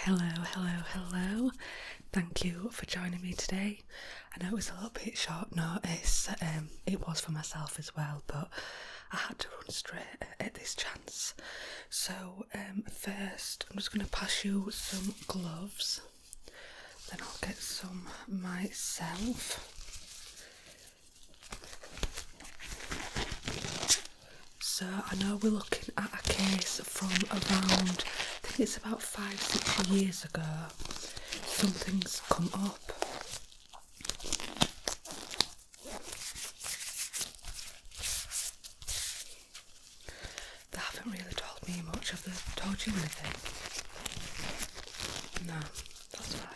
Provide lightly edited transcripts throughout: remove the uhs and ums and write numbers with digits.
Hello. Thank you for joining me today. I know it was a little bit short notice, it was for myself as well, but I had to run straight at this chance. So first I'm just going to pass you some gloves, then I'll get some myself. So I know we're looking at a case from around, I think it's about 5-6 years ago. Something's come up. They haven't really told me much. Have they told you anything? No, that's fine.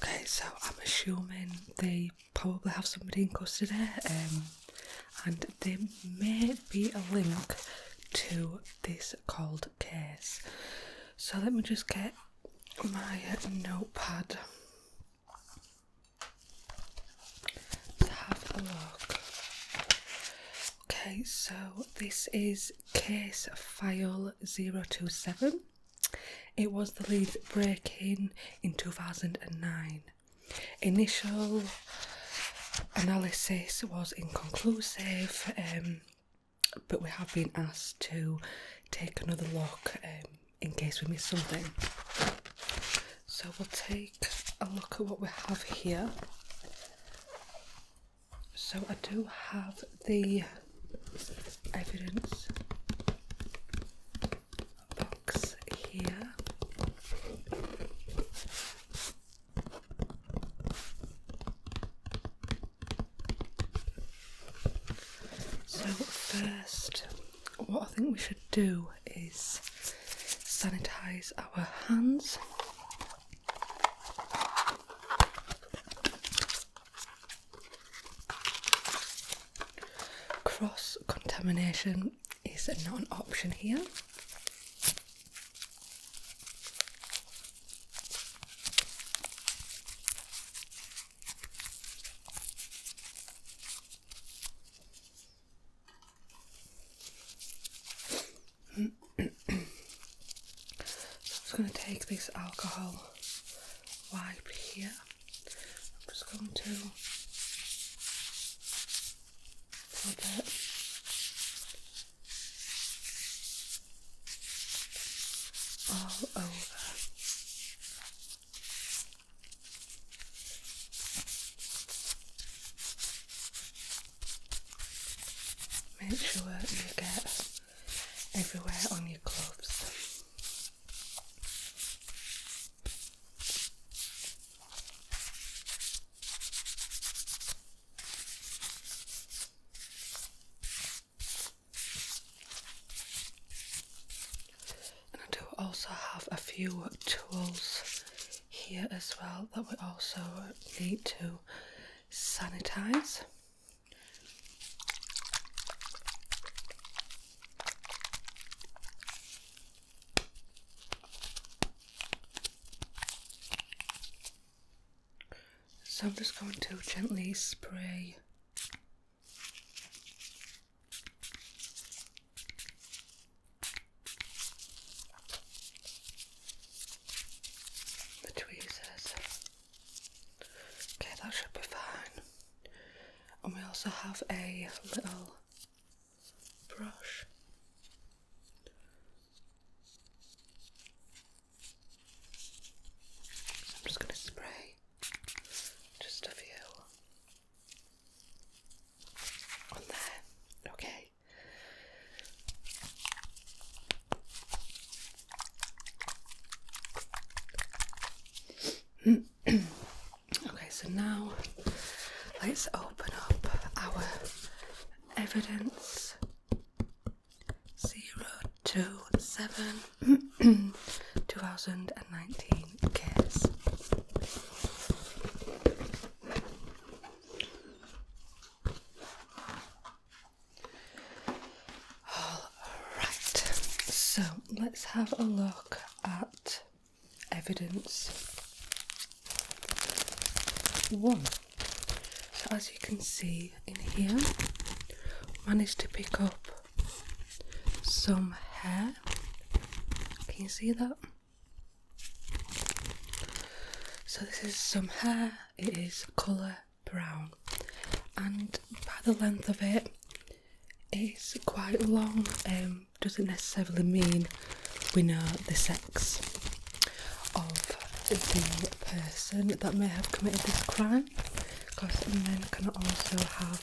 Okay, so I'm assuming they probably have somebody in custody, and there may be a link to this cold case. So let me just get my notepad to have a look. Okay, so this is case file 027. It was the lead break-in 2009. Initial analysis was inconclusive, but we have been asked to take another look in case we miss something. So we'll take a look at what we have here. So I do have the evidence box here. So first, what I think we should do is sanitize our hands. Cross-contamination is not an option here. So I'm just going to take this alcohol wipe here. I'm just going to rub it all over. Make sure you get everywhere on your gloves. And I do also have a few tools here as well that we also need to sanitize. So I'm just going to gently spray the tweezers. Okay, that should be fine. And we also have a little brush. So I'm just going to spray just a few on there. Okay. Okay, so now let's open up our evidence 027 2019 case. Alright, so let's have a look at evidence 1. So as you can see in here, managed to pick up some hair. Can you see that? So this is some hair. It is colour brown, and by the length of it, it's quite long. Doesn't necessarily mean we know the sex of the person that may have committed this crime, because men can also have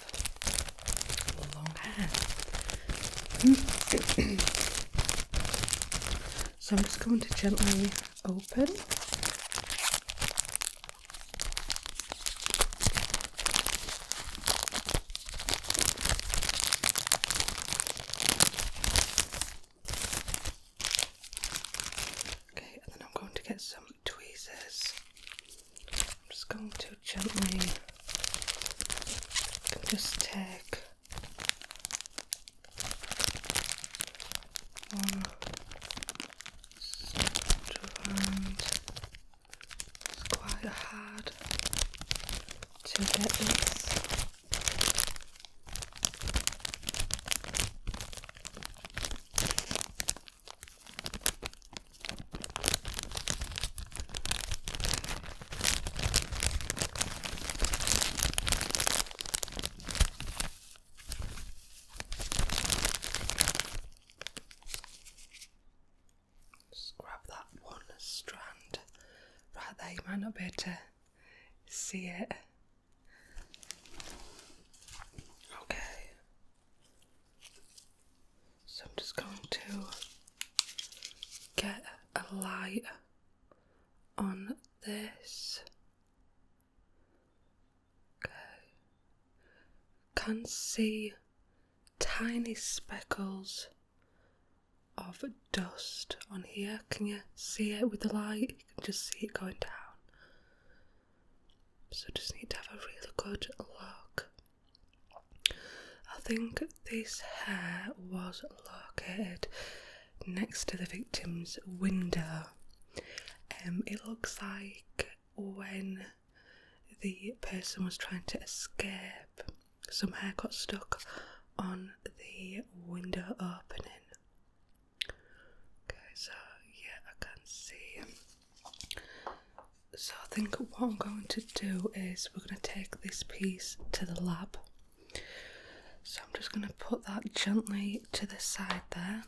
long hair. So I'm just going to gently open. Okay, and then I'm going to get some tweezers. I'm just going to gently just take one strand. It's quite hard to get this. Strand right there. You might not be able to see it. Okay, so I'm just going to get a light on this. Okay, can see tiny speckles of dust on here. Can you see it with the light? You can just see it going down. So just need to have a really good look. I think this hair was located next to the victim's window. It looks like when the person was trying to escape, some hair got stuck on the window opening. So yeah, I can see. So I think what I'm going to do is we're going to take this piece to the lab. So I'm just going to put that gently to the side there,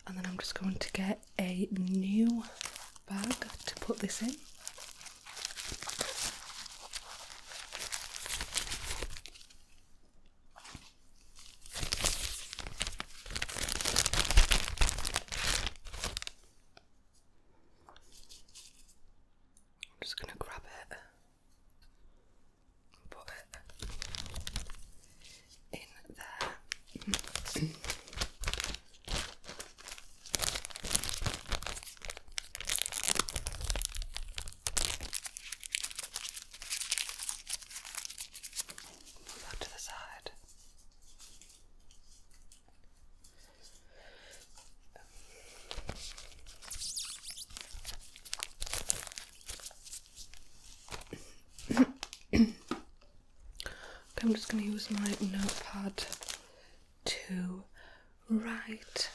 and then I'm just going to get a new bag to put this in. Just going to grab it and put it in there. Put that to the side. I'm just going to use my notepad to write.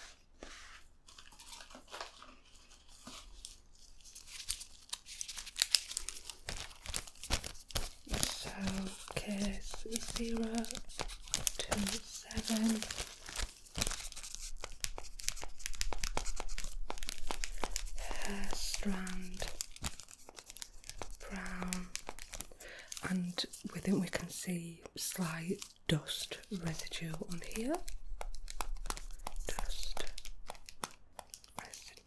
So, case 027. Hair strand brown. And within we can see slight dust residue on here. Dust residue.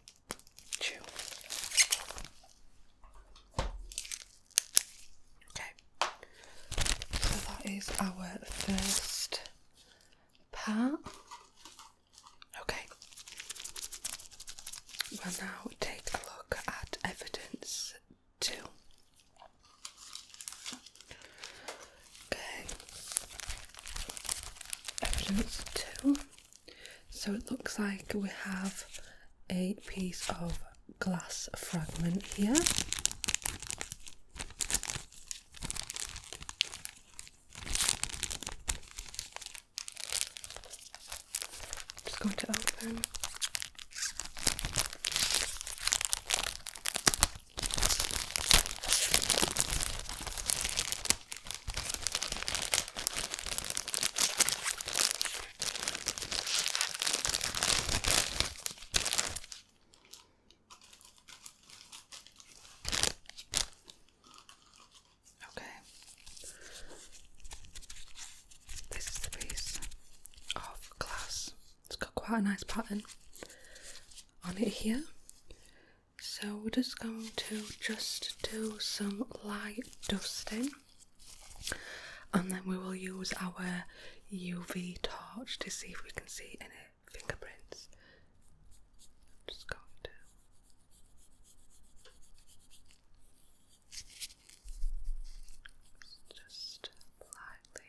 Okay, so that is our first part. Okay, we'll now take a look at evidence 2. Evidence 2. So it looks like we have a piece of glass fragment here. going to open. This is the piece of glass. It's got quite a nice pattern on it here. So we're just going to do some light dusting, and then we will use our UV torch to see if we can see any fingerprints. Just going to just lightly.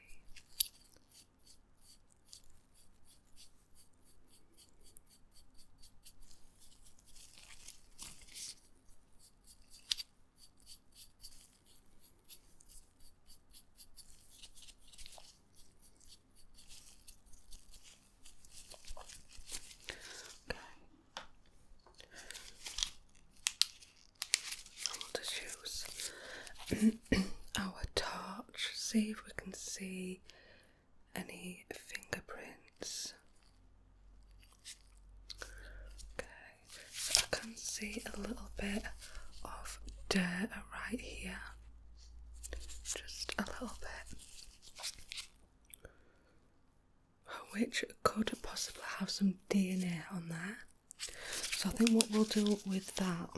Our torch, see if we can see any fingerprints. Okay, so I can see a little bit of dirt right here, just a little bit, which could possibly have some DNA on there. So I think what we'll do with that,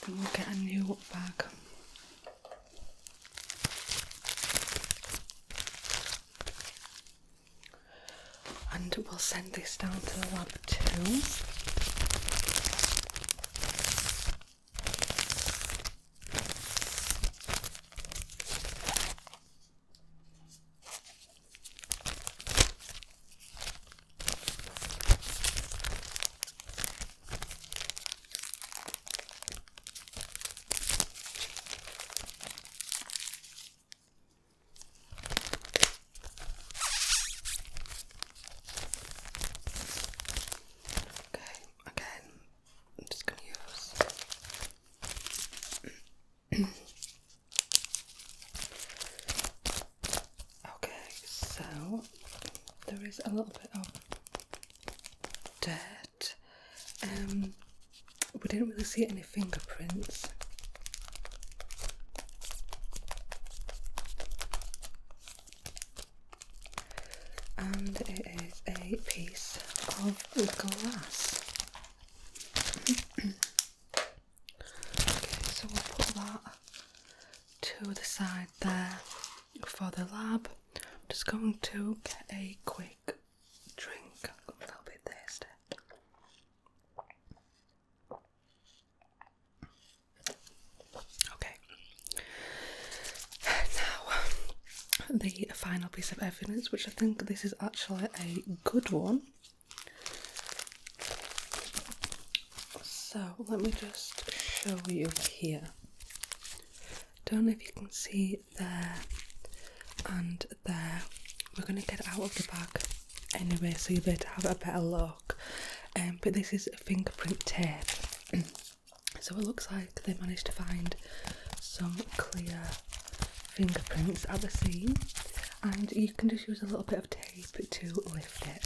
then we'll get a new bag. And we'll send this down to the lab too. There is a little bit of dirt. We didn't really see any fingerprints. And it is a piece of glass. Okay, so we'll put that to the side there for the lab. I'm just going to get a quick drink. I'm a little bit thirsty. Okay. Now, the final piece of evidence, which I think this is actually a good one. So let me just show you here. Don't know if you can see there and there. We're going to get it out of the bag anyway, so you'll be able to have a better look. But this is fingerprint tape. So it looks like they managed to find some clear fingerprints at the scene, and you can just use a little bit of tape to lift it.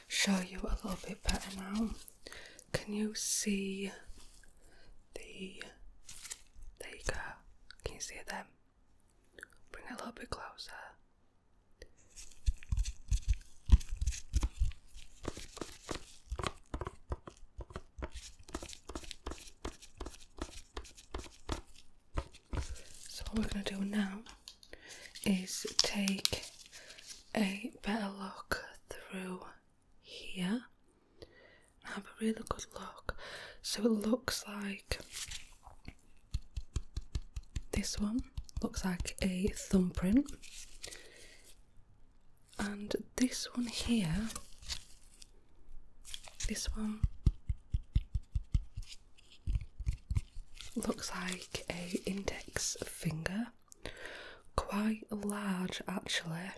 Show you a little bit better now. Can you see the, there you go, can you see it then? Bring it a little bit closer. So what we're going to do now is take a better look through here. Have a really good look. So it looks like this one looks like a thumbprint, and this one here, this one looks like a index finger, quite large actually,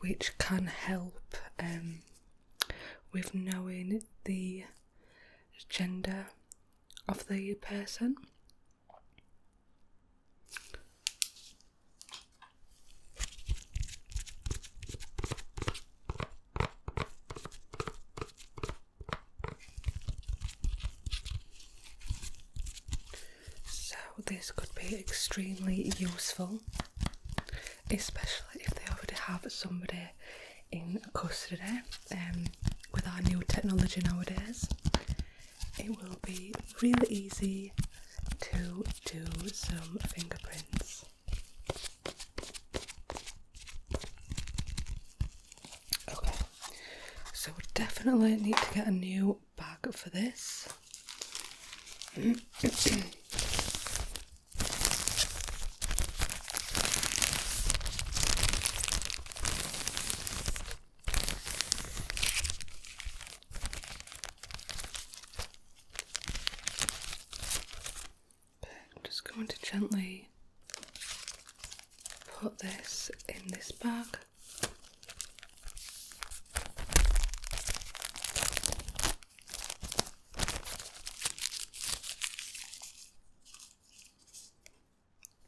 which can help with knowing the gender of the person. So this could be extremely useful, especially if they already have somebody in custody. With our new technology nowadays, it will be really easy to do some fingerprints. Okay, so we definitely need to get a new bag for this. Going to gently put this in this bag.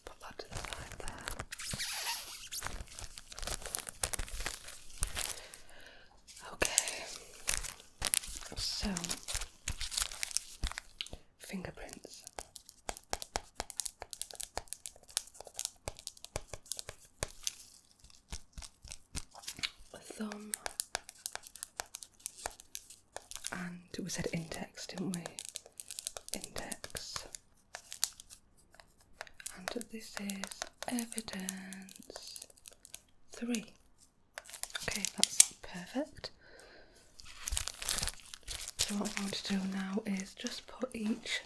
Put that to the side there. Okay, so fingerprints. Thumb, and we said index, didn't we? Index, and this is evidence 3. Okay, that's perfect. So what I'm going to do now is just put each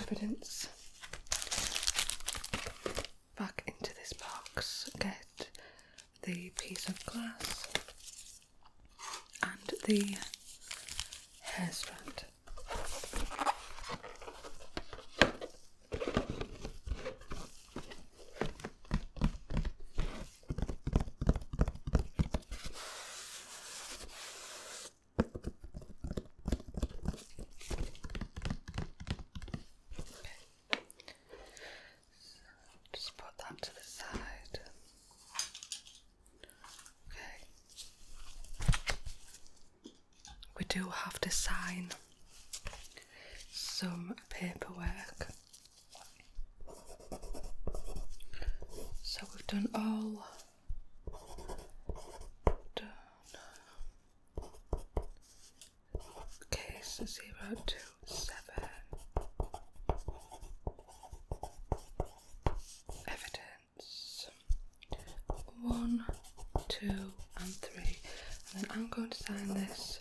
evidence back into this box, get the piece of glass and the hair strand. Just put that to the side. We do have to sign some paperwork. So we've done all case 027 evidence 1, 2 and 3, and then I'm going to sign this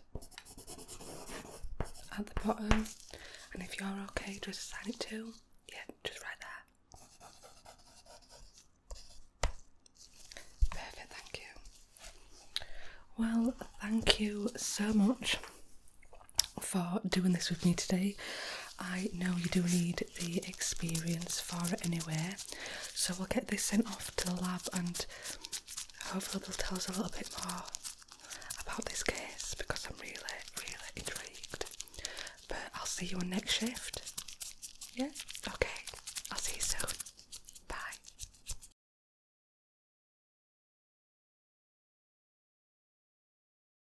at the bottom, and if you're okay just sign it too. Yeah, just right there. Perfect, thank you. Well, thank you so much for doing this with me today. I know you do need the experience for it anyway, so we'll get this sent off to the lab and hopefully they'll tell us a little bit more about this case, because I'm really intrigued. But I'll see you on next shift. Yeah?